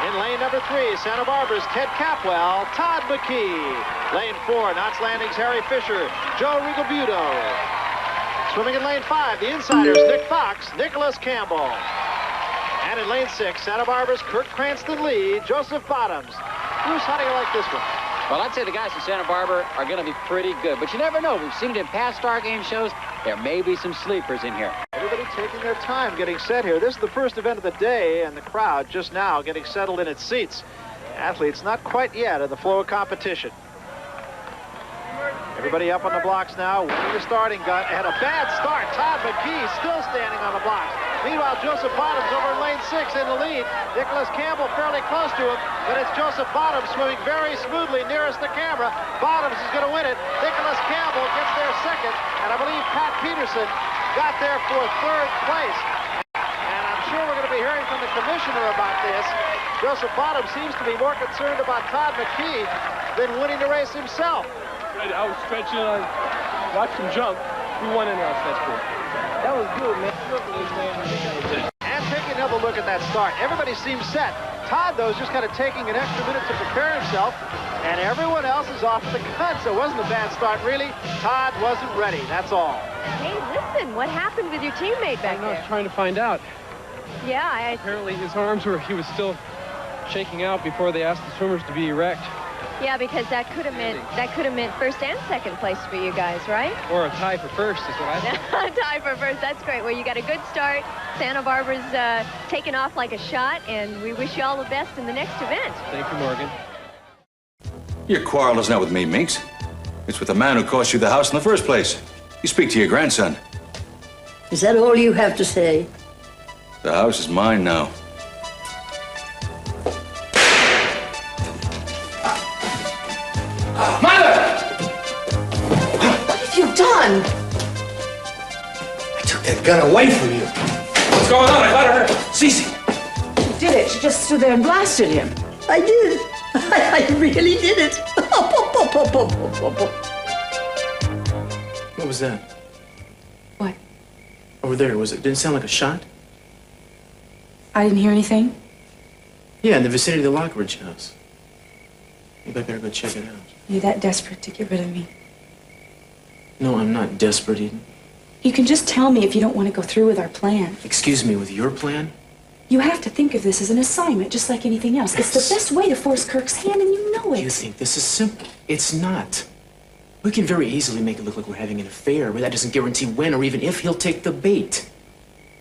In lane number 3, Santa Barbara's Ted Capwell, Todd McKee. Lane 4, Knots Landing's Harry Fisher, Joe Rigobuto. Swimming in lane 5, the Insiders, Nick Fox, Nicholas Campbell. And in lane 6, Santa Barbara's Kirk Cranston Lee, Joseph Bottoms. Bruce, how do you like this one? Well, I'd say the guys in Santa Barbara are going to be pretty good, but you never know. We've seen it in past Star Game shows. There may be some sleepers in here. Everybody taking their time getting set here. This is the first event of the day, and the crowd just now getting settled in its seats. Athletes not quite yet in the flow of competition. Everybody up on the blocks now. Winning the starting gun. Had a bad start. Todd McKee still standing on the blocks. Meanwhile, Joseph Bottoms over in lane 6 in the lead. Nicholas Campbell fairly close to him, but it's Joseph Bottoms swimming very smoothly nearest the camera. Bottoms is going to win it. Nicholas Campbell gets there second, and I believe Pat Peterson got there for third place. And I'm sure we're going to be hearing from the commissioner about this. Joseph Bottoms seems to be more concerned about Todd McKee than winning the race himself. I was stretching, watched him jump. We won in our stretch pool. That was good, man. And taking another look at that start. Everybody seems set. Todd, though, is just kind of taking an extra minute to prepare himself, and everyone else is off the cut, so it wasn't a bad start, really. Todd wasn't ready, that's all. Hey, listen, what happened with your teammate back there? I was trying to find out. Yeah, Apparently his arms he was still shaking out before they asked the swimmers to be erect. Yeah, because that could have meant first and second place for you guys, right? Or a tie for first is what I thought. Tie for first, that's great. Well, you got a good start. Santa Barbara's taking off like a shot, and we wish you all the best in the next event. Thank you, Morgan. Your quarrel is not with me, Minx. It's with the man who cost you the house in the first place. You speak to your grandson. Is that all you have to say? The house is mine now. Mother! What have you done? I took that gun away from you. What's going on? I thought I heard Cece. You did it. She just stood there and blasted him. I did. I really did it. What was that? What? Over there, didn't sound like a shot? I didn't hear anything. Yeah, in the vicinity of the Lockridge house. Maybe I better go check it out. You're that desperate to get rid of me. No, I'm not desperate, Eden. You can just tell me if you don't want to go through with our plan. Excuse me, with your plan? You have to think of this as an assignment, just like anything else. It's the best way to force Kirk's hand, and you know it. You think this is simple. It's not. We can very easily make it look like we're having an affair, but that doesn't guarantee when or even if he'll take the bait.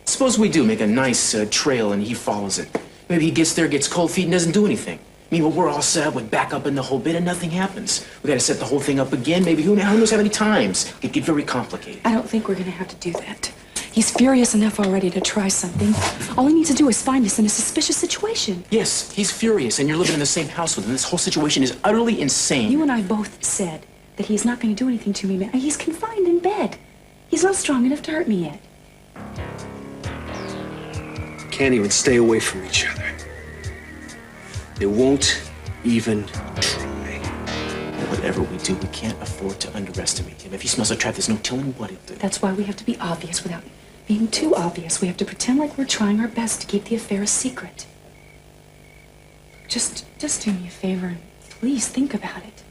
Suppose we do make a nice trail and he follows it. Maybe he gets there, gets cold feet, and doesn't do anything. Meanwhile, we're all set up with backup in the whole bit, and nothing happens. We got to set the whole thing up again. Maybe who knows how many times? It could get very complicated. I don't think we're going to have to do that. He's furious enough already to try something. All he needs to do is find us in a suspicious situation. Yes, he's furious, and you're living in the same house with him. This whole situation is utterly insane. You and I both said that he's not going to do anything to me, man. He's confined in bed. He's not strong enough to hurt me yet. Can't even stay away from each other. They won't even try. And whatever we do, we can't afford to underestimate him. If he smells a trap, there's no telling what he'll do. That's why we have to be obvious without being too obvious. We have to pretend like we're trying our best to keep the affair a secret. Just do me a favor and please think about it.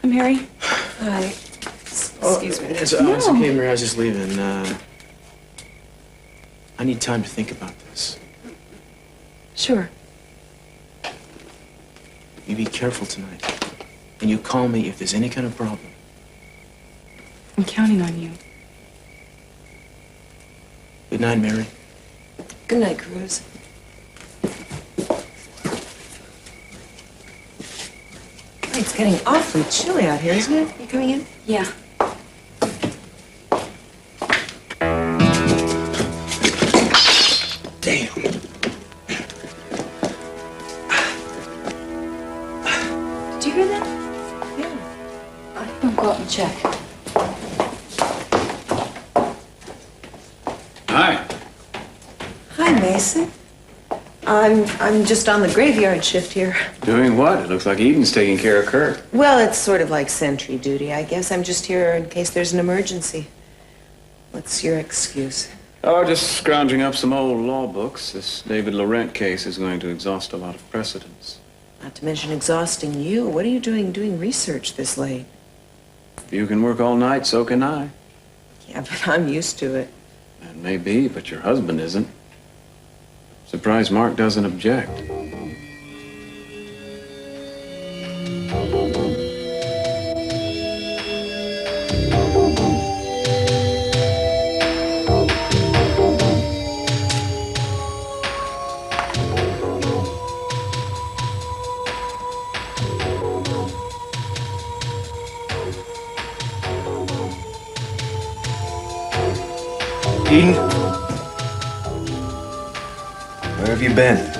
I'm Mary. Hi. Excuse me. It's okay, Mary. I was just leaving. I need time to think about this. Sure. You be careful tonight. And you call me if there's any kind of problem. I'm counting on you. Good night, Mary. Good night, Cruz. It's getting awfully chilly out here, isn't it? You coming in? Yeah. Damn. Did you hear that? Yeah. I'll go out and check. Hi. Hi, Mason. I'm just on the graveyard shift here. Doing what? It looks like Eden's taking care of Kirk. Well, it's sort of like sentry duty, I guess. I'm just here in case there's an emergency. What's your excuse? Oh, just scrounging up some old law books. This David Laurent case is going to exhaust a lot of precedents. Not to mention exhausting you. What are you doing research this late? If you can work all night, so can I. Yeah, but I'm used to it. That may be, but your husband isn't. Surprised Mark doesn't object. Eden? Where have you been?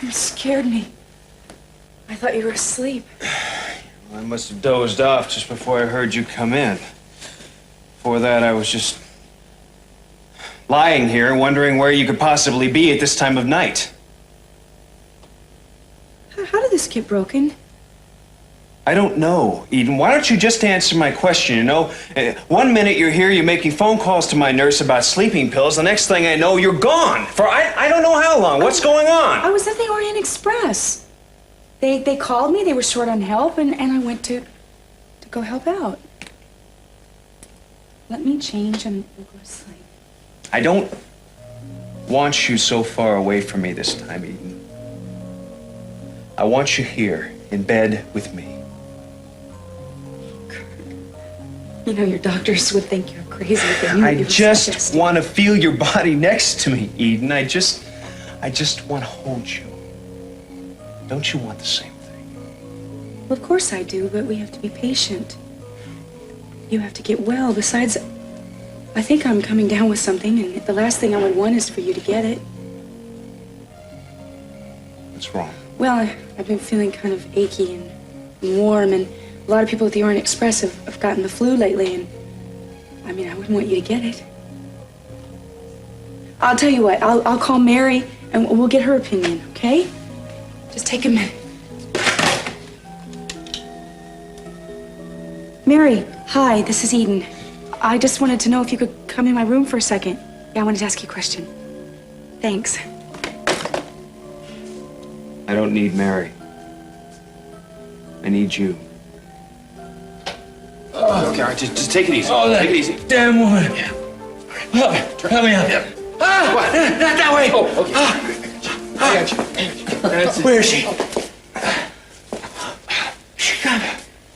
You scared me. I thought you were asleep. I must have dozed off just before I heard you come in. Before that, I was just lying here wondering where you could possibly be at this time of night. How did this get broken? I don't know, Eden. Why don't you just answer my question, you know? 1 minute you're here, you're making phone calls to my nurse about sleeping pills. The next thing I know, you're gone. For I don't know how long. What's going on? I was at the Orient Express. They called me, they were short on help, and I went to go help out. Let me change and we'll go to sleep. I don't want you so far away from me this time, Eden. I want you here, in bed with me. You know, your doctors would think you're crazy if they knew I you were just want to feel your body next to me, Eden. I just want to hold you. Don't you want the same thing? Well, of course I do, but we have to be patient. You have to get well. Besides, I think I'm coming down with something, and the last thing I would want is for you to get it. What's wrong? Well, I've been feeling kind of achy and warm, and a lot of people at the Orient Express have gotten the flu lately, and I mean, I wouldn't want you to get it. I'll tell you what, I'll call Mary, and we'll get her opinion, okay? Just take a minute. Mary, hi, this is Eden. I just wanted to know if you could come in my room for a second. Yeah, I wanted to ask you a question. Thanks. I don't need Mary. I need you. Oh, okay, all right, just take it easy. Oh, take it easy. Damn woman. Help me out. Yeah. Ah, what? Not that way. Oh, okay. I got you. That's it. Where is she?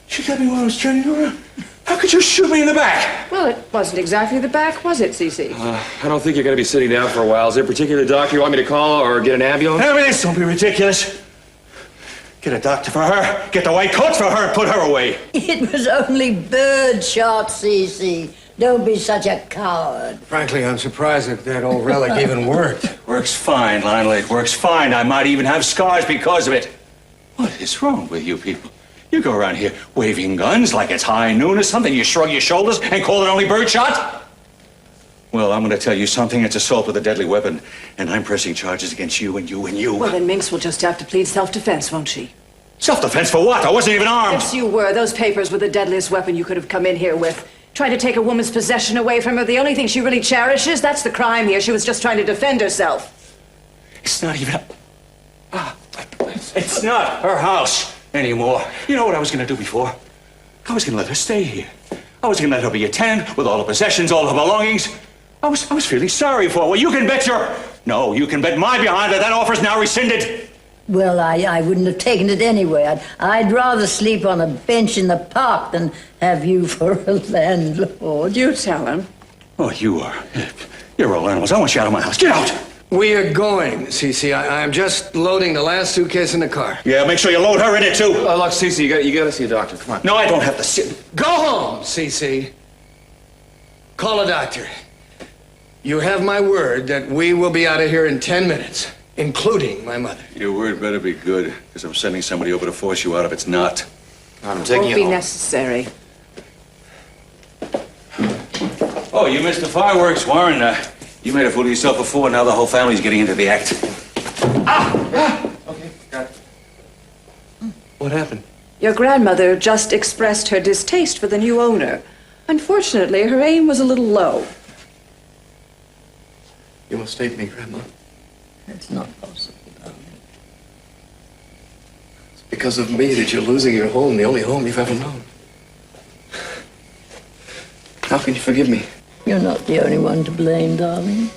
She got me while I was turning around. How could you shoot me in the back? Well, it wasn't exactly the back, was it, Cece? I don't think you're going to be sitting down for a while. Is there a particular doctor you want me to call or get an ambulance? Ambulance, don't be ridiculous. Get a doctor for her. Get the white coat for her and put her away. It was only birdshot, Cece. Don't be such a coward. Frankly, I'm surprised that old relic even worked. Works fine, Lionel. Works fine. I might even have scars because of it. What is wrong with you people? You go around here waving guns like it's high noon or something. You shrug your shoulders and call it only birdshot? Well, I'm going to tell you something. It's assault with a deadly weapon, and I'm pressing charges against you and you and you. Well, then Minx will just have to plead self-defense, won't she? Self-defense for what? I wasn't even armed. Yes, you were. Those papers were the deadliest weapon you could have come in here with. Trying to take a woman's possession away from her. The only thing she really cherishes, that's the crime here. She was just trying to defend herself. It's not even it's not her house anymore. You know what I was going to do before? I was going to let her stay here. I was going to let her be a tenant with all her possessions, all her belongings. I was feeling sorry for her. Well, you can bet you can bet my behind that offer's now rescinded. Well, I wouldn't have taken it anyway. I'd rather sleep on a bench in the park than have you for a landlord. You tell him. Oh, you are. You're all animals. I want you out of my house. Get out! We are going, Cece. I'm just loading the last suitcase in the car. Yeah, make sure you load her in it, too. Look, Cece, you gotta see a doctor. Come on. No, I don't have to sit. Go home, Cece. Call a doctor. You have my word that we will be out of here in 10 minutes, including my mother. Your word better be good, because I'm sending somebody over to force you out if it's not. I'm taking Won't be necessary. Oh, you missed the fireworks, Warren. You made a fool of yourself before. Now the whole family's getting into the act. Okay, got it. What happened? Your grandmother just expressed her distaste for the new owner. Unfortunately, her aim was a little low. You must hate me, Grandma. It's not possible, darling. It's because of me that you're losing your home, the only home you've ever known. How can you forgive me? You're not the only one to blame, darling.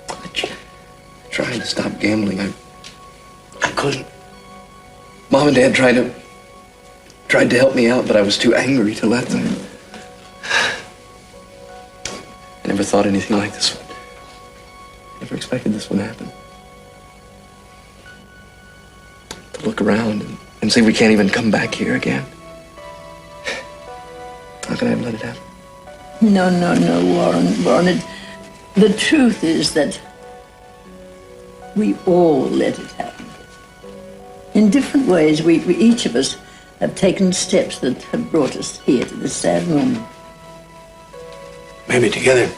I tried to stop gambling. I couldn't. Mom and Dad tried to help me out, but I was too angry to let them. I never thought anything like this would. Never expected this would happen. To look around and see we can't even come back here again. How can I have let it happen? No, Warren. Warren, the truth is that we all let it happen. In different ways, we each of us have taken steps that have brought us here to this sad moment. Maybe together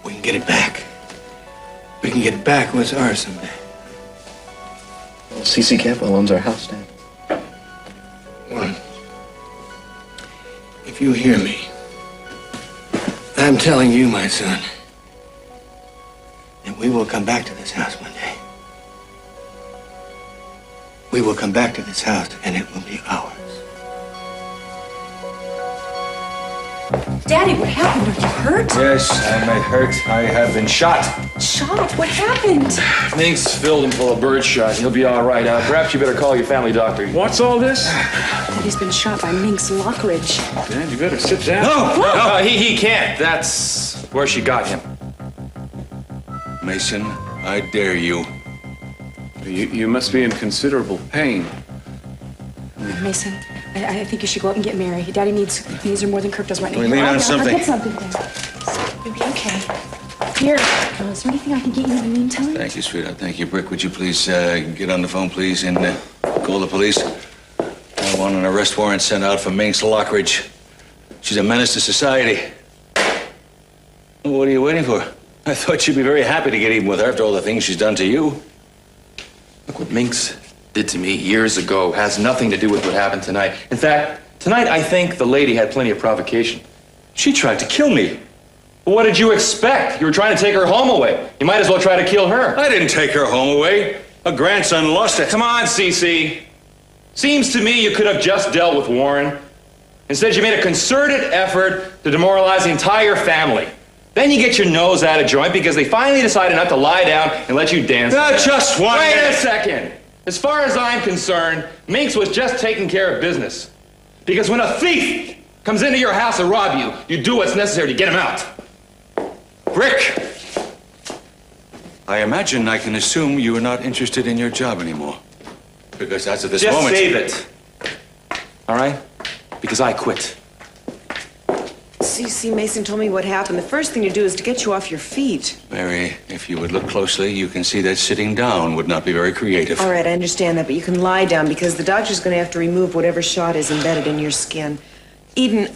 we can get it back. We can get back what's ours someday. Well, C.C. Campbell owns our house, Dad. Warren, if you hear me, I'm telling you, my son, that we will come back to this house one day. We will come back to this house, and it will be ours. Daddy, what happened? Are you hurt? Yes, I'm hurt. I have been shot. Shot? What happened? Minx filled him full of birdshot. He'll be all right. Perhaps you better call your family doctor. What's all this? Daddy's been shot by Minx Lockridge. Dad, you better sit down. No, he can't. That's where she got him. Mason, I dare you. You must be in considerable pain. Mason, I think you should go out and get Mary. Daddy needs her more than Kirk does right now. Can we lean on something? I'll get something then. You'll be okay. Here, is there anything I can get you in the meantime? Thank you, sweetheart. Thank you. Brick, would you please get on the phone, please, and call the police? I want an arrest warrant sent out for Minx Lockridge. She's a menace to society. What are you waiting for? I thought you'd be very happy to get even with her after all the things she's done to you. Look, what Minx did to me years ago has nothing to do with what happened tonight. In fact, tonight I think the lady had plenty of provocation. She tried to kill me. Well, what did you expect? You were trying to take her home away. You might as well try to kill her. I didn't take her home away. Her grandson lost it. Come on, Cece. Seems to me you could have just dealt with Warren. Instead, you made a concerted effort to demoralize the entire family. Then you get your nose out of joint because they finally decided not to lie down and let you dance. Just one Wait minute. a second. As far as I'm concerned, Minx was just taking care of business. Because when a thief comes into your house to rob you, you do what's necessary to get him out. Brick! I imagine I can assume you are not interested in your job anymore. Because as of this Just moment... save it. All right? Because I quit. C.C. Mason told me what happened. The first thing to do is to get you off your feet. Mary, if you would look closely, you can see that sitting down would not be very creative. All right, I understand that, but you can lie down because the doctor's going to have to remove whatever shot is embedded in your skin. Eden,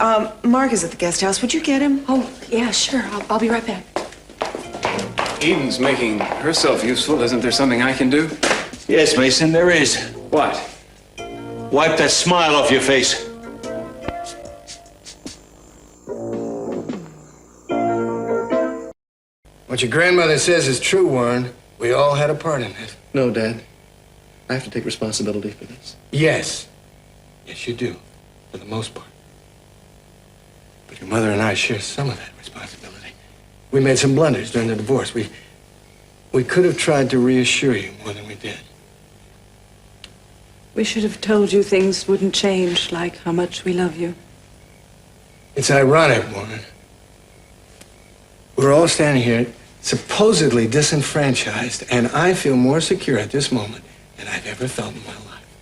Mark is at the guest house. Would you get him? Oh, yeah, sure. I'll be right back. Eden's making herself useful. Isn't there something I can do? Yes, Mason, there is. What? Wipe that smile off your face. What your grandmother says is true, Warren. We all had a part in it. No, Dad. I have to take responsibility for this. Yes. Yes, you do. For the most part. But your mother and I share some of that responsibility. We made some blunders during the divorce. We could have tried to reassure you more than we did. We should have told you things wouldn't change, like how much we love you. It's ironic, Warren. We're all standing here supposedly disenfranchised, and I feel more secure at this moment than I've ever felt in my life.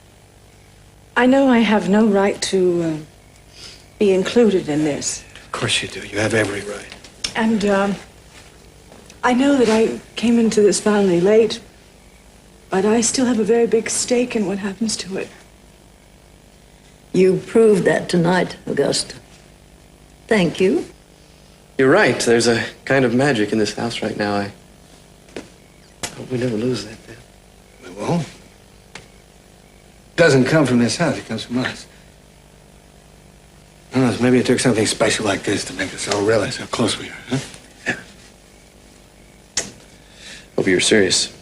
I know I have no right to be included in this. Of course you do. You have every right. And I know that I came into this family late, but I still have a very big stake in what happens to it. You proved that tonight, Augusta. Thank you. You're right. There's a kind of magic in this house right now. I hope we never lose that, Dad. We won't. It doesn't come from this house. It comes from us. Who knows? Maybe it took something special like this to make us all realize how close we are, huh? Yeah. Hope you're serious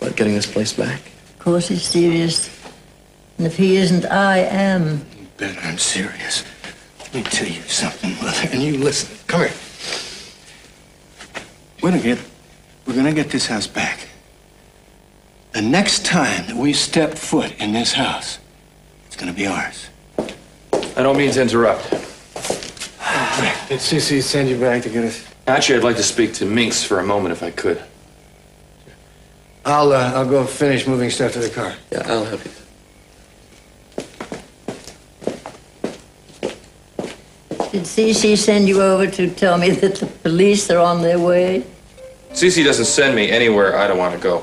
about getting this place back. Of course he's serious. And if he isn't, I am. You bet I'm serious. Let me tell you something, Mother, and you listen. Come here. We're gonna get this house back. The next time that we step foot in this house, it's gonna be ours. I don't mean to interrupt. Did Cece send you back to get us? Actually, I'd like to speak to Minx for a moment if I could. I'll go finish moving stuff to the car. Yeah, I'll help you. Did Cece send you over to tell me that the police are on their way? Cece doesn't send me anywhere I don't want to go.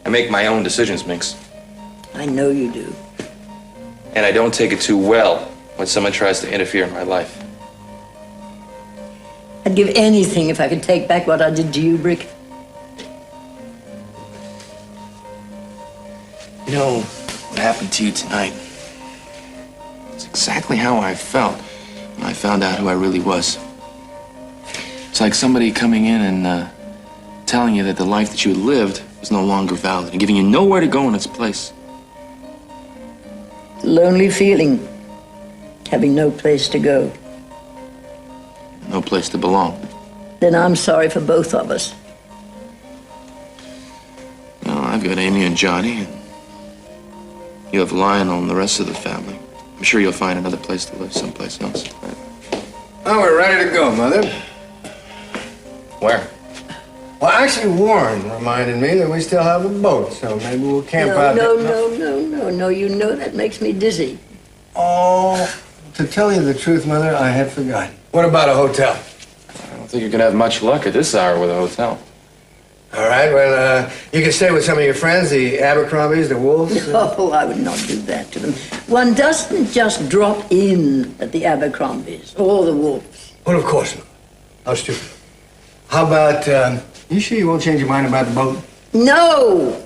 I make my own decisions, Minx. I know you do. And I don't take it too well when someone tries to interfere in my life. I'd give anything if I could take back what I did to you, Brick. You know, what happened to you tonight? It's exactly how I felt when I found out who I really was. It's like somebody coming in and telling you that the life that you had lived was no longer valid and giving you nowhere to go in its place. Lonely feeling. Having no place to go. No place to belong. Then I'm sorry for both of us. No, I've got Amy and Johnny, and you have Lionel and the rest of the family. I'm sure you'll find another place to live someplace else. Right? Oh, we're ready to go, Mother. Where? Well, actually, Warren reminded me that we still have a boat, so maybe we'll camp out there. No. You know that makes me dizzy. Oh, to tell you the truth, Mother, I had forgotten. What about a hotel? I don't think you're going to have much luck at this hour with a hotel. All right, well, you can stay with some of your friends, the Abercrombies, the Wolves. No, I would not do that to them. One doesn't just drop in at the Abercrombies or the Wolves. Well, of course not. How stupid. How about, you sure you won't change your mind about the boat? No!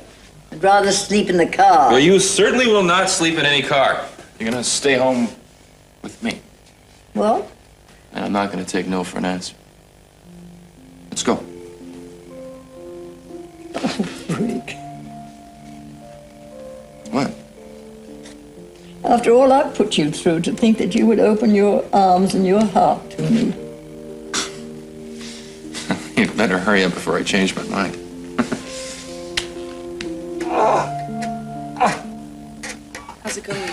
I'd rather sleep in the car. Well, you certainly will not sleep in any car. You're going to stay home with me. Well? And I'm not going to take no for an answer. Let's go. Oh, Rick. What? After all I've put you through, to think that you would open your arms and your heart to me. You better hurry up before I change my mind. How's it going?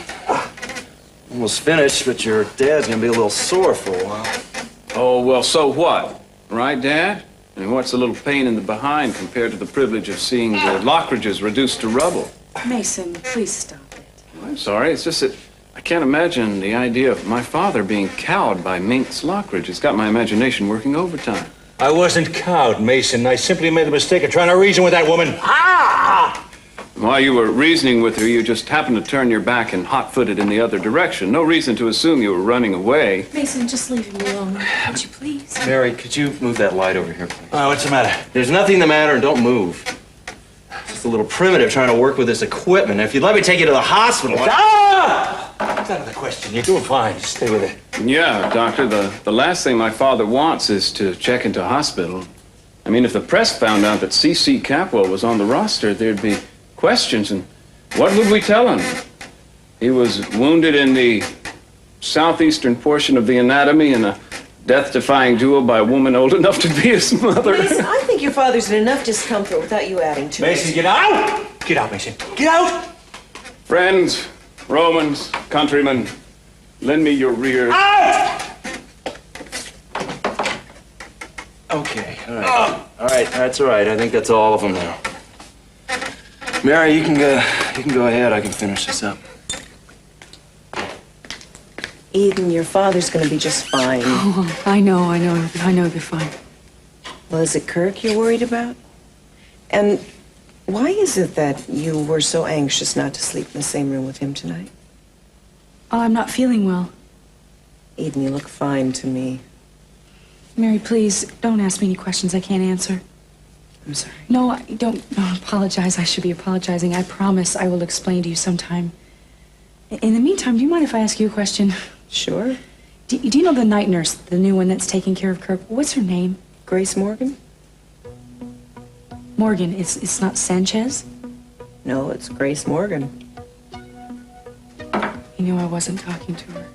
Almost finished, but your dad's gonna be a little sore for a while. Oh, well, so what? Right, Dad? I mean, what's a little pain in the behind compared to the privilege of seeing the Lockridges reduced to rubble? Mason, please stop it. I'm sorry, it's just that I can't imagine the idea of my father being cowed by Minx Lockridge. It's got my imagination working overtime. I wasn't cowed, Mason. I simply made the mistake of trying to reason with that woman. Ah! While you were reasoning with her, you just happened to turn your back and hot-footed in the other direction. No reason to assume you were running away. Mason, just leave him alone. Would you please? Mary, could you move that light over here, please? What's the matter? There's nothing the matter, and don't move. Just a little primitive trying to work with this equipment. If you'd let me take you to the hospital. It's out of the question. You're doing fine. Just stay with it. Yeah, Doctor, the last thing my father wants is to check into hospital. I mean, if the press found out that C.C. Capwell was on the roster, there'd be questions, and what would we tell him? He was wounded in the southeastern portion of the anatomy in a death-defying duel by a woman old enough to be his mother. Mason, I think your father's in enough discomfort without you adding to it. Mason, get out! Get out, Mason. Get out! Friends, Romans, countrymen, lend me your rear. Out! Okay, all right. All right, that's all right. I think that's all of them now. Mary, you can go ahead. I can finish this up. Eden, your father's going to be just fine. Oh, I know they're fine. Well, is it Kirk you're worried about? And why is it that you were so anxious not to sleep in the same room with him tonight? Oh, I'm not feeling well. Eden, you look fine to me. Mary, please, don't ask me any questions I can't answer. I'm sorry. No, don't apologize. I should be apologizing. I promise I will explain to you sometime. In the meantime, do you mind if I ask you a question? Sure. Do you know the night nurse, the new one that's taking care of Kirk? What's her name? Grace Morgan? Morgan. It's not Sanchez? No, it's Grace Morgan. You knew I wasn't talking to her.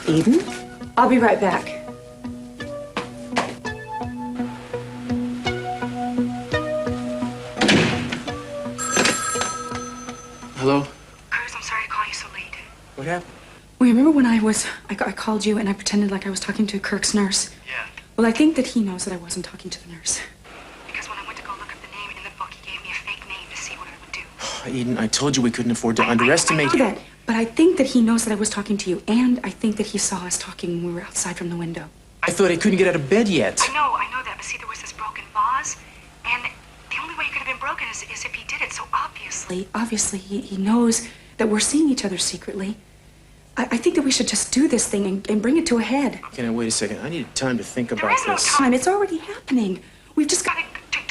Eden? I'll be right back. Hello? Curtis, I'm sorry to call you so late. What happened? Well, you remember when I called you and I pretended like I was talking to Kirk's nurse? Yeah. Well, I think that he knows that I wasn't talking to the nurse. Because when I went to go look up the name in the book, he gave me a fake name to see what I would do. Eden, I told you we couldn't afford to underestimate I know that, but I think that he knows that I was talking to you, and I think that he saw us talking when we were outside from the window. I thought I couldn't get out of bed yet. I know that, but see, there was this broken vase, and the only way it could have been broken is if he did it so obviously. Obviously, he knows that we're seeing each other secretly. I think that we should just do this thing and bring it to a head. Okay, now wait a second. I need time to think about There is no this. time. It's already happening. We've just got to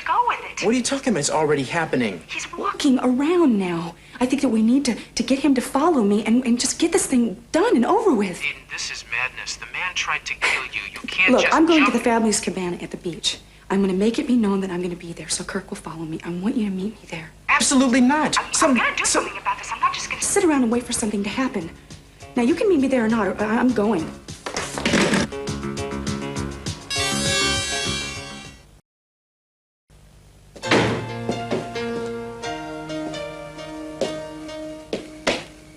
go with it. What are you talking about? It's already happening. He's walking around now. I think that we need to get him to follow me and just get this thing done and over with. Eden, this is madness. The man tried to kill you. You can't Look, just I'm going jump. to the family's cabana at the beach. I'm going to make it be known that I'm going to be there, so Kirk will follow me. I want you to meet me there. Absolutely not. I'm gonna do something about this. I'm not just gonna Sit around and wait for something to happen. Now, you can meet me there or not, or I'm going.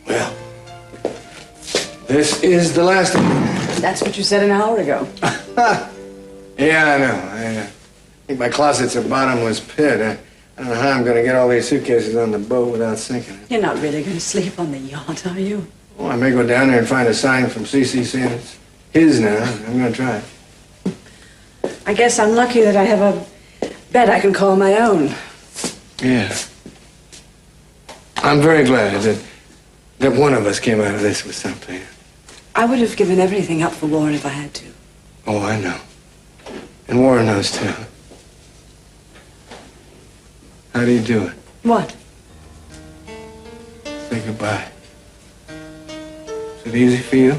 Well, this is the last of it. That's what you said an hour ago. Yeah, I know. I think my closet's a bottomless pit. I don't know how I'm going to get all these suitcases on the boat without sinking. You're not really going to sleep on the yacht, are you? Well, I may go down there and find a sign from CC saying it's his now. I'm going to try it. I guess I'm lucky that I have a bed I can call my own. Yeah. I'm very glad that one of us came out of this with something. I would have given everything up for Warren if I had to. Oh, I know. And Warren knows, too. How do you do it? What? Say goodbye. Is it easy for you?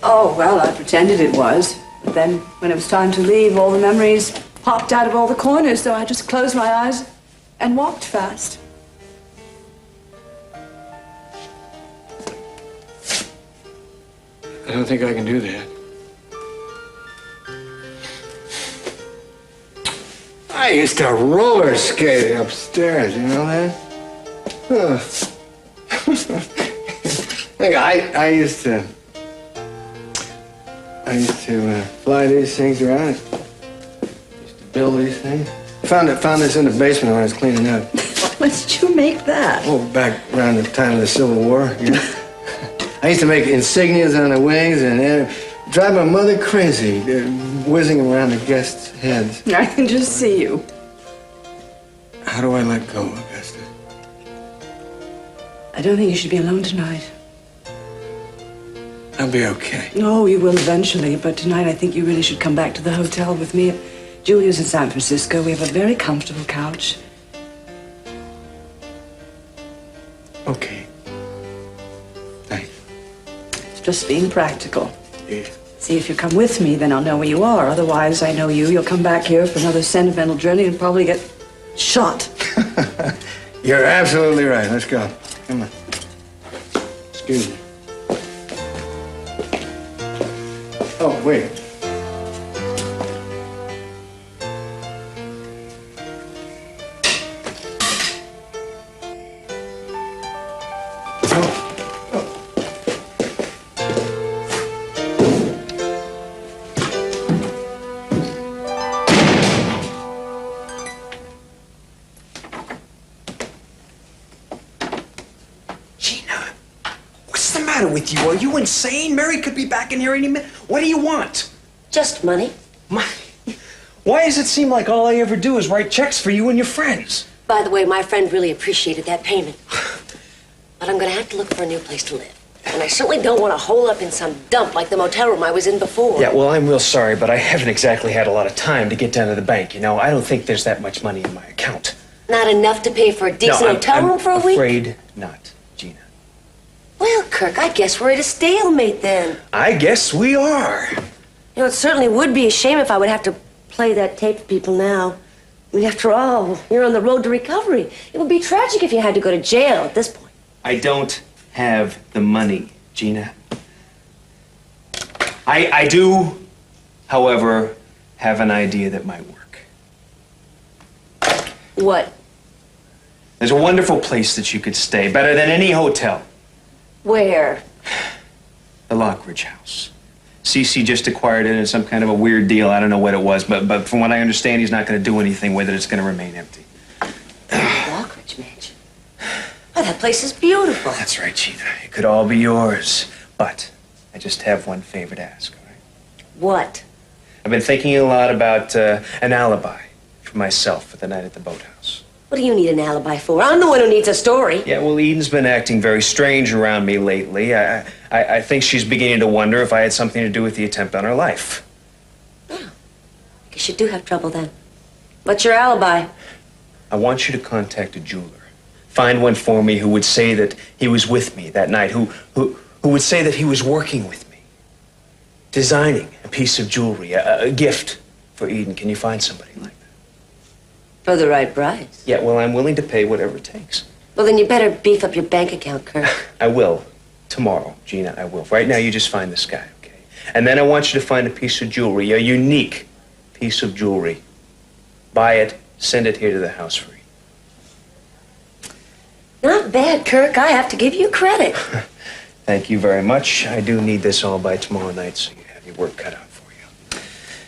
Oh, well, I pretended it was. But then, when it was time to leave, all the memories popped out of all the corners, so I just closed my eyes and walked fast. I don't think I can do that. I used to roller skate upstairs, you know that? Look, I used to fly these things around. Used to build these things. Found this in the basement when I was cleaning up. When did you make that? Oh, back around the time of the Civil War, you know? I used to make insignias on the wings and drive my mother crazy, whizzing around the guests' heads. I can just see you. How do I let go, Augusta? I don't think you should be alone tonight. I'll be okay. No, you will eventually, but tonight I think you really should come back to the hotel with me. Julia's in San Francisco. We have a very comfortable couch. Okay. Thanks. It's just being practical. Yeah. See, if you come with me, then I'll know where you are. Otherwise, I know you. You'll come back here for another sentimental journey and probably get shot. You're absolutely right. Let's go. Come on. Excuse me. Oh, wait. matter with you? Are you insane? Mary could be back in here any minute. What do you want? Just money. Money? Why does it seem like all I ever do is write checks for you and your friends? By the way, my friend really appreciated that payment. But I'm going to have to look for a new place to live. And I certainly don't want to hole up in some dump like the motel room I was in before. Yeah, well, I'm real sorry, but I haven't exactly had a lot of time to get down to the bank. You know, I don't think there's that much money in my account. Not enough to pay for a decent hotel room for a week? I'm afraid not, Gina. Well, Kirk, I guess we're at a stalemate then. I guess we are. You know, it certainly would be a shame if I would have to play that tape for people now. I mean, after all, you're on the road to recovery. It would be tragic if you had to go to jail at this point. I don't have the money, Gina. I do, however, have an idea that might work. What? There's a wonderful place that you could stay, better than any hotel. Where? The Lockridge House. CC just acquired it in some kind of a weird deal. I don't know what it was, but from what I understand, he's not going to do anything with it. It's going to remain empty. Lockridge Mansion. Oh, that place is beautiful. That's right, Gina. It could all be yours. But I just have one favor to ask, all right? What? I've been thinking a lot about an alibi for myself for the night at the boathouse. What do you need an alibi for? I'm the one who needs a story. Yeah, well, Eden's been acting very strange around me lately. I think she's beginning to wonder if I had something to do with the attempt on her life. Oh, I guess you do have trouble then. What's your alibi? I want you to contact a jeweler. Find one for me who would say that he was with me that night, who would say that he was working with me, designing a piece of jewelry, a gift for Eden. Can you find somebody like that? For the right price. Yeah, well, I'm willing to pay whatever it takes. Well, then you better beef up your bank account, Kirk. I will. Tomorrow, Gina, I will. Right now, you just find this guy, okay? And then I want you to find a piece of jewelry, a unique piece of jewelry. Buy it, send it here to the house for you. Not bad, Kirk. I have to give you credit. Thank you very much. I do need this all by tomorrow night, so you have your work cut out for you.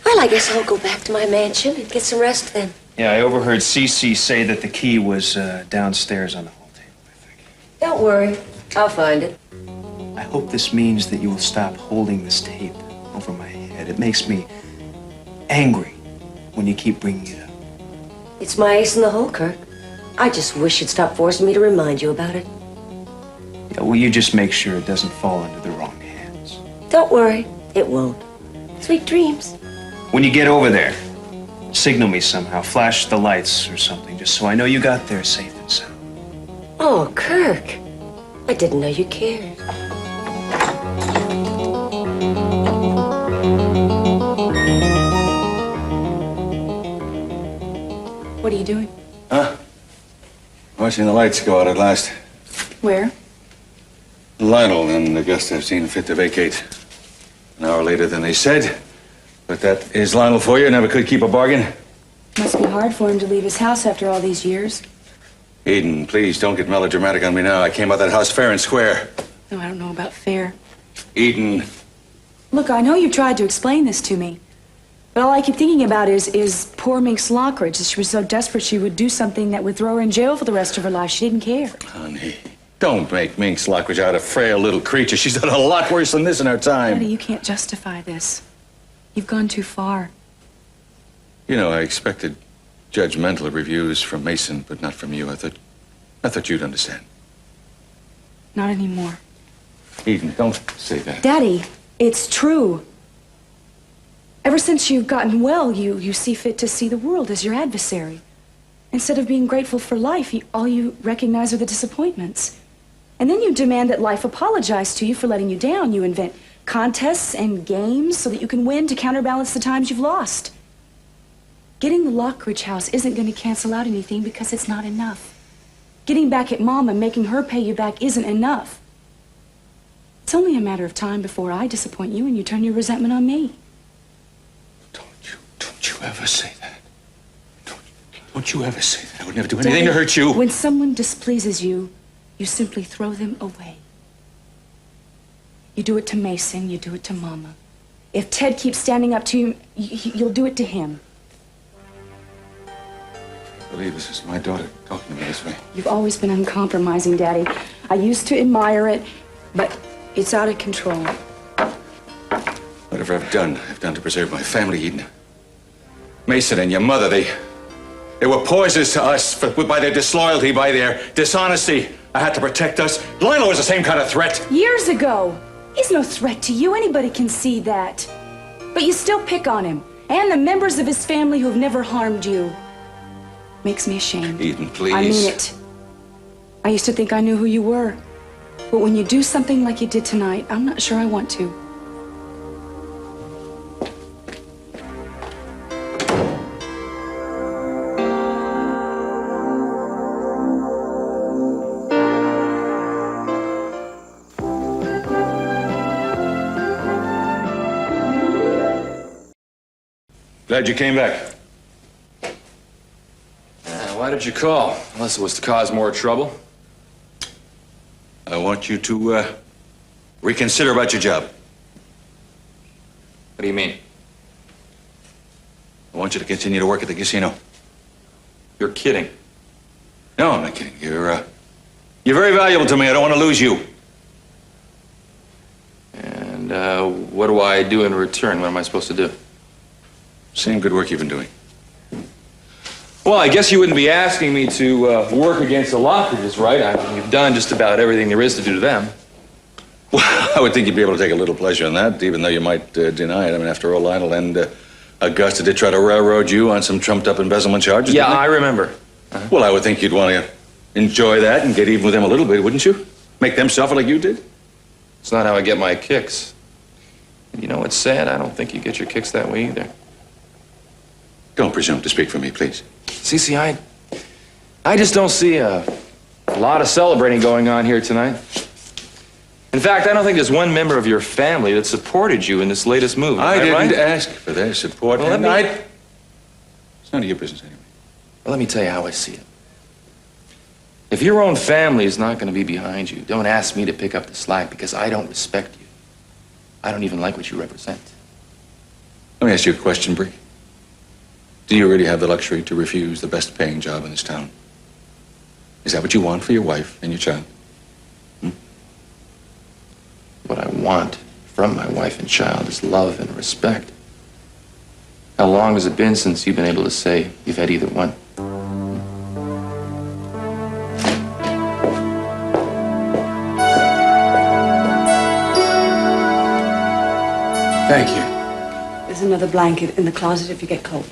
Well, I guess I'll go back to my mansion and get some rest then. Yeah, I overheard Cece say that the key was downstairs on the hall table. Don't worry. I'll find it. I hope this means that you will stop holding this tape over my head. It makes me angry when you keep bringing it up. It's my ace in the hole, Kirk. I just wish you'd stop forcing me to remind you about it. Yeah, well, you just make sure it doesn't fall into the wrong hands. Don't worry. It won't. Sweet dreams. When you get over there, signal me somehow. Flash the lights or something, just so I know you got there safe and sound. Oh, Kirk. I didn't know you cared. What are you doing? Huh? Watching the lights go out at last. Where? Lionel and the guest have seen fit to vacate. An hour later than they said. But that is Lionel for you. Never could keep a bargain. Must be hard for him to leave his house after all these years. Eden, please don't get melodramatic on me now. I came out that house fair and square. No, I don't know about fair. Eden. Look, I know you tried to explain this to me. But all I keep thinking about is poor Minx Lockridge. She was so desperate she would do something that would throw her in jail for the rest of her life. She didn't care. Honey, don't make Minx Lockridge out a frail little creature. She's done a lot worse than this in her time. Daddy, you can't justify this. You've gone too far. You know, I expected judgmental reviews from Mason, but not from you. I thought you'd understand. Not anymore. Eden, don't say that. Daddy, it's true. Ever since you've gotten well, you see fit to see the world as your adversary. Instead of being grateful for life, all you recognize are the disappointments. And then you demand that life apologize to you for letting you down. You invent contests and games so that you can win to counterbalance the times you've lost. Getting the Lockridge house isn't going to cancel out anything because it's not enough. Getting back at Mom and making her pay you back isn't enough. It's only a matter of time before I disappoint you and you turn your resentment on me. Don't you ever say that. Don't you ever say that. I would never do anything to hurt you. When someone displeases you, you simply throw them away. You do it to Mason, you do it to Mama. If Ted keeps standing up to you, you'll do it to him. I believe this is my daughter talking to me this way. You've always been uncompromising, Daddy. I used to admire it, but It's out of control. Whatever I've done to preserve my family, Eden. Mason and your mother, they were poisonous to us by their disloyalty, by their dishonesty. I had to protect us. Lionel was the same kind of threat. Years ago. He's no threat to you. Anybody can see that. But you still pick on him. And the members of his family who've never harmed you. Makes me ashamed. Eden, please. I mean it. I used to think I knew who you were. But when you do something like you did tonight, I'm not sure I want to. Glad you came back. Why did you call? Unless it was to cause more trouble. I want you to reconsider about your job. What do you mean? I want you to continue to work at the casino. You're kidding. No, I'm not kidding. You're very valuable to me. I don't want to lose you. And what do I do in return? What am I supposed to do? Same good work you've been doing. Well, I guess you wouldn't be asking me to work against the Lockridges, right? I mean, you've done just about everything there is to do to them. Well, I would think you'd be able to take a little pleasure in that, even though you might deny it. I mean, after all, Lionel and Augusta did try to railroad you on some trumped-up embezzlement charges. Yeah, I remember. Well, I would think you'd want to enjoy that and get even with them a little bit, wouldn't you? Make them suffer like you did. It's not how I get my kicks. And you know what's sad? I don't think you get your kicks that way either. Don't presume to speak for me, please. Cece, I just don't see a lot of celebrating going on here tonight. In fact, I don't think there's one member of your family that supported you in this latest move. I didn't right? ask for their support. Well, It's none of your business anyway. Well, let me tell you how I see it. If your own family is not going to be behind you, don't ask me to pick up the slack because I don't respect you. I don't even like what you represent. Let me ask you a question, Bree. Do you really have the luxury to refuse the best paying job in this town? Is that what you want for your wife and your child? What I want from my wife and child is love and respect. How long has it been since you've been able to say you've had either one? Thank you. There's another blanket in the closet if you get cold.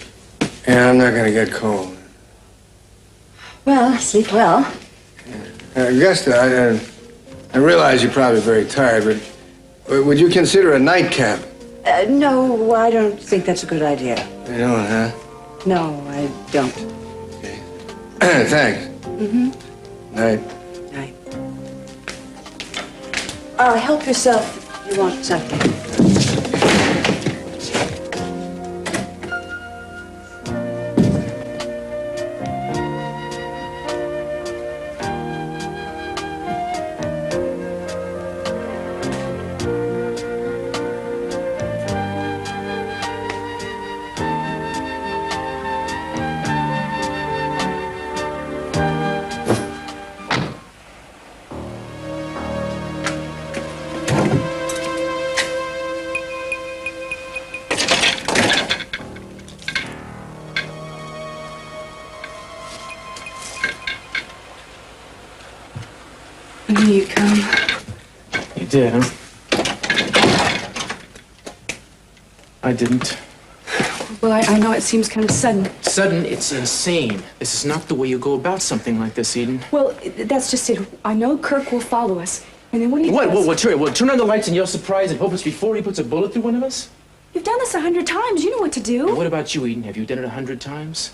Yeah, I'm not gonna get cold. Well, sleep well. Augusta, I realize you're probably very tired, but would you consider a nightcap? No, I don't think that's a good idea. You don't, huh? No, I don't. Thanks. Mm-hmm. Night. Night. Help yourself if you want something. I knew you'd come. You did, huh? I didn't. Well, I know it seems kind of sudden. Sudden, it's insane. This is not the way you go about something like this, Eden. Well, that's just it. I know Kirk will follow us. And then what do you Turn on the lights and yell surprise and hope it's before he puts a bullet through one of us? You've done this 100 times. You know what to do. What about you, Eden? Have you done it 100 times?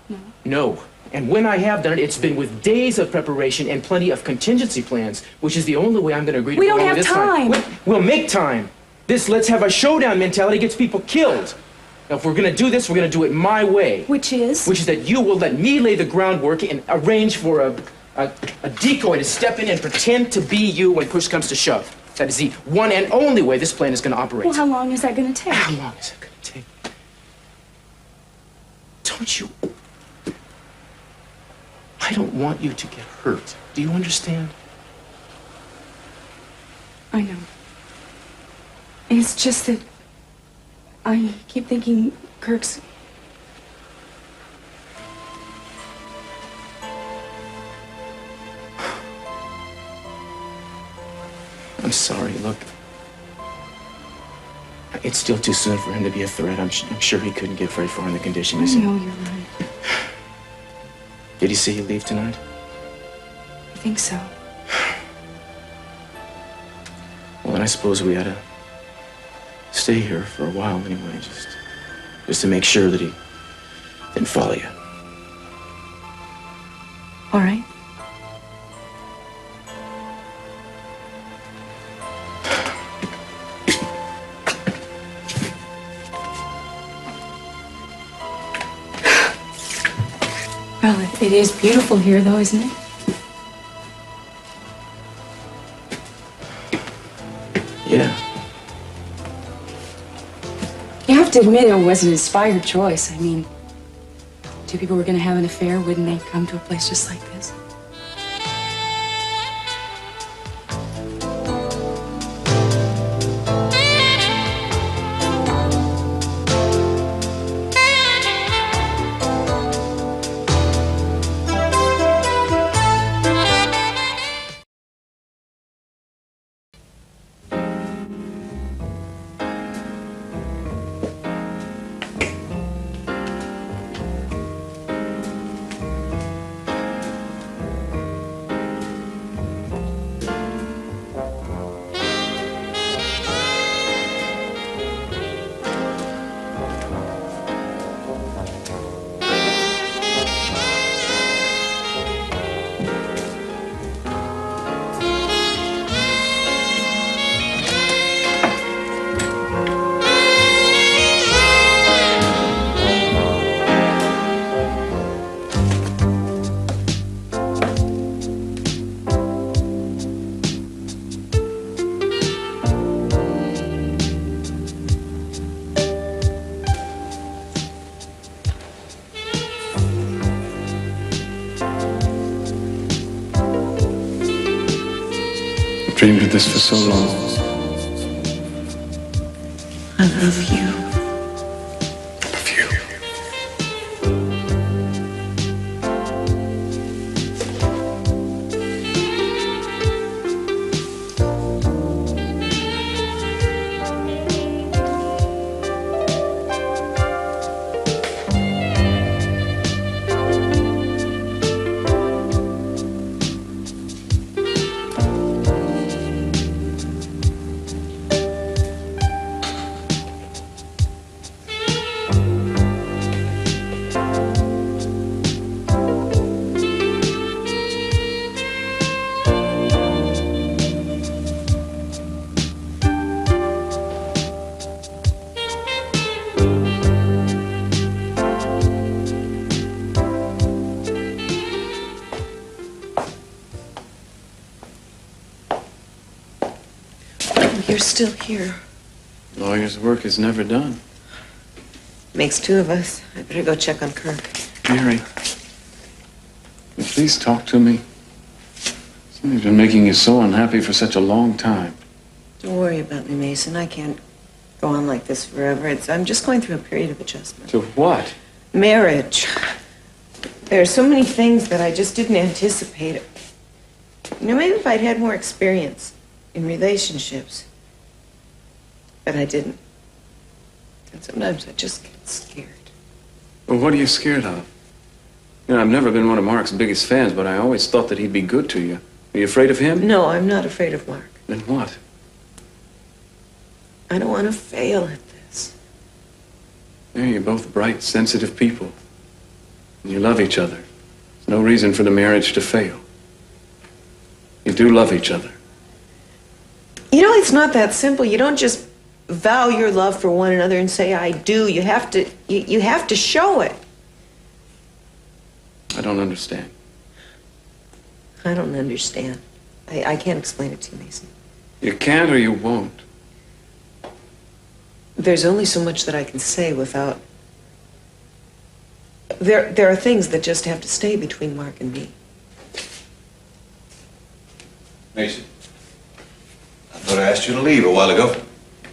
No. No. And when I have done it, it's been with days of preparation and plenty of contingency plans, which is the only way I'm going to agree to We go don't along have with this time. We'll make time. This let's have a showdown mentality gets people killed. Now, if we're going to do this, we're going to do it my way. Which is? Which is that you will let me lay the groundwork and arrange for a decoy to step in and pretend to be you when push comes to shove. That is the one and only way this plan is going to operate. Well, how long is that going to take? How long is it going to take? Don't you... I don't want you to get hurt. Do you understand? I know. It's just that I keep thinking Kirk's... I'm sorry, look. It's still too soon for him to be a threat. I'm sure he couldn't get very far in the condition he's in. I know you're right. Did he see you leave tonight? I think so. Well, then I suppose we ought to stay here for a while anyway, just to make sure that he didn't follow you. All right. Well, it is beautiful here, though, isn't it? Yeah. You have to admit it was an inspired choice. I mean, two people were going to have an affair. Wouldn't they come to a place just like this? Dreamed of this for so long. I love you. You're still here. Lawyer's work is never done. Makes two of us. I better go check on Kirk. Mary, will you please talk to me? Something's been making you so unhappy for such a long time. Don't worry about me, Mason. I can't go on like this forever. I'm just going through a period of adjustment. To what? Marriage. There are so many things that I just didn't anticipate. You know, maybe if I'd had more experience in relationships. But I didn't. And sometimes I just get scared. Well, what are you scared of? You know, I've never been one of Mark's biggest fans, but I always thought that he'd be good to you. Are you afraid of him? No, I'm not afraid of Mark. Then what? I don't want to fail at this. Yeah, you're both bright, sensitive people. And you love each other. There's no reason for the marriage to fail. You do love each other. You know, it's not that simple. You don't just vow your love for one another and say, I do. You have to, you have to show it. I don't understand. I don't understand. I can't explain it to you, Mason. You can't or you won't. There's only so much that I can say without... There are things that just have to stay between Mark and me. Mason, I thought I asked you to leave a while ago.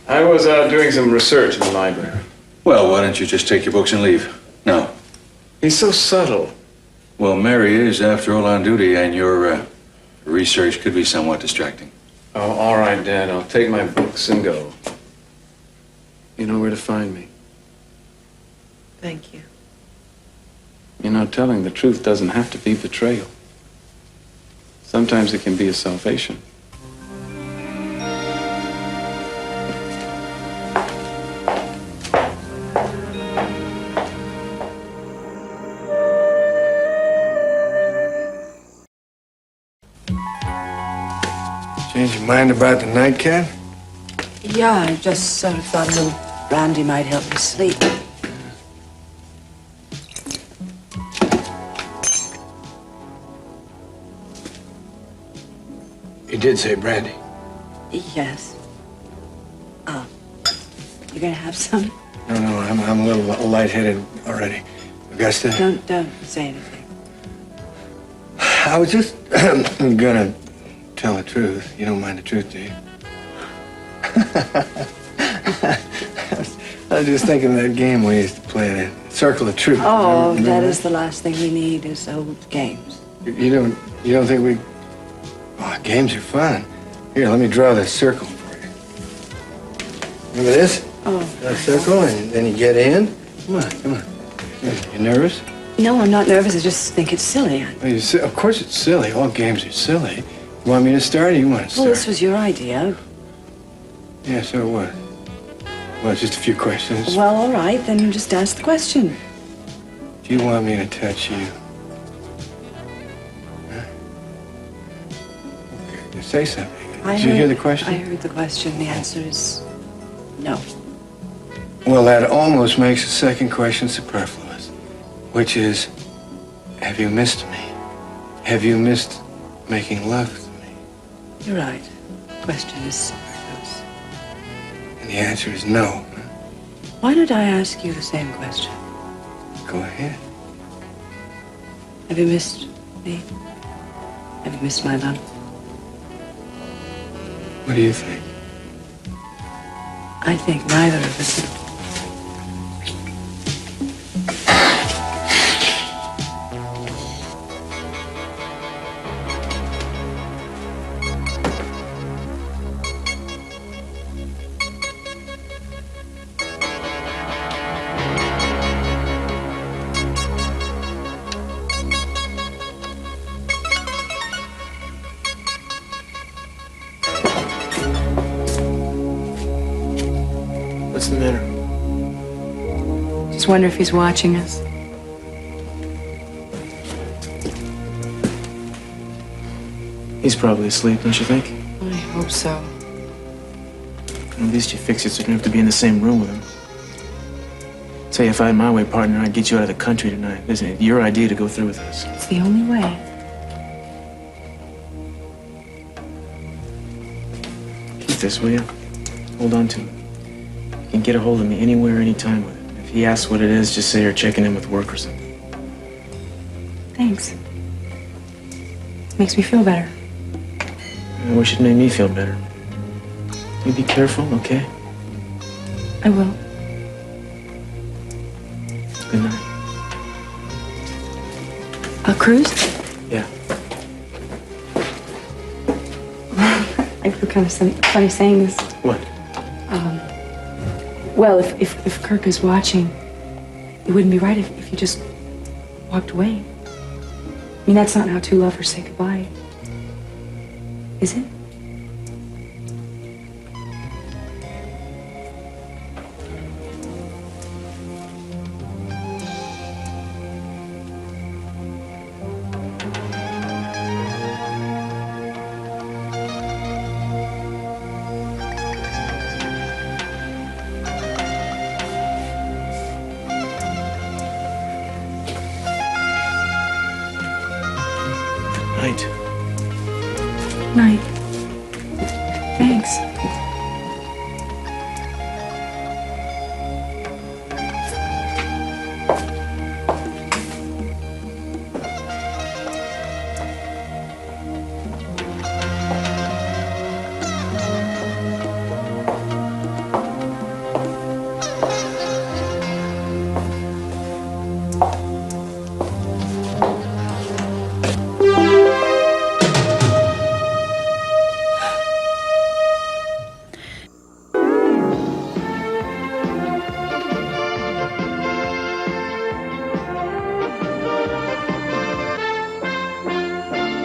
I was out doing some research in the library. Well, why don't you just take your books and leave? No. He's so subtle. Well, Mary is, after all, on duty, and your research could be somewhat distracting. Oh, all right, Dad. I'll take my books and go. You know where to find me. Thank you. You know, telling the truth doesn't have to be betrayal. Sometimes it can be a salvation. Change your mind about the nightcap? Yeah, I just sort of thought a little brandy might help me sleep. You did say brandy. Yes. Oh. You gonna have some? No, I'm a little lightheaded already. Augusta? Don't say anything. I was just gonna tell the truth. You don't mind the truth, do you? I was just thinking of that game we used to play, the Circle of Truth. Oh, Remember that is the last thing we need is old games. You don't think we... Oh, games are fun. Here, let me draw this circle for you. Remember this? Oh. Draw a circle, and then you get in. Come on. You nervous? No, I'm not nervous. I just think it's silly. Well, of course it's silly. All games are silly. You want me to start, or you want to start? Well, this was your idea. Yeah, so it was. Well, just a few questions. Well, all right, then just ask the question. Do you want me to touch you? Huh? Okay, just say something. Did you hear the question? I heard the question. The answer is no. Well, that almost makes the second question superfluous, which is, have you missed me? Have you missed making love to me? You're right. The question is superfluous. And the answer is no. Why don't I ask you the same question? Go ahead. Have you missed me? Have you missed my love? What do you think? I think neither of us. What's the matter? Just wonder if he's watching us. He's probably asleep, don't you think? I hope so. At least you fix it so you don't have to be in the same room with him. Say, if I had my way, partner, I'd get you out of the country tonight. Isn't it your idea to go through with this? It's the only way. Keep this, will you? Hold on to it. You can get a hold of me anywhere, anytime with it. If he asks what it is, just say you're checking in with work or something. Thanks. Makes me feel better. I wish it made me feel better. You be careful, okay? I will. Good night. A cruise? Yeah. I feel kind of funny saying this. What? Well, if Kirk is watching, it wouldn't be right if you just walked away. I mean, that's not how two lovers say goodbye. Is it? Night. Night. Thanks. Bye.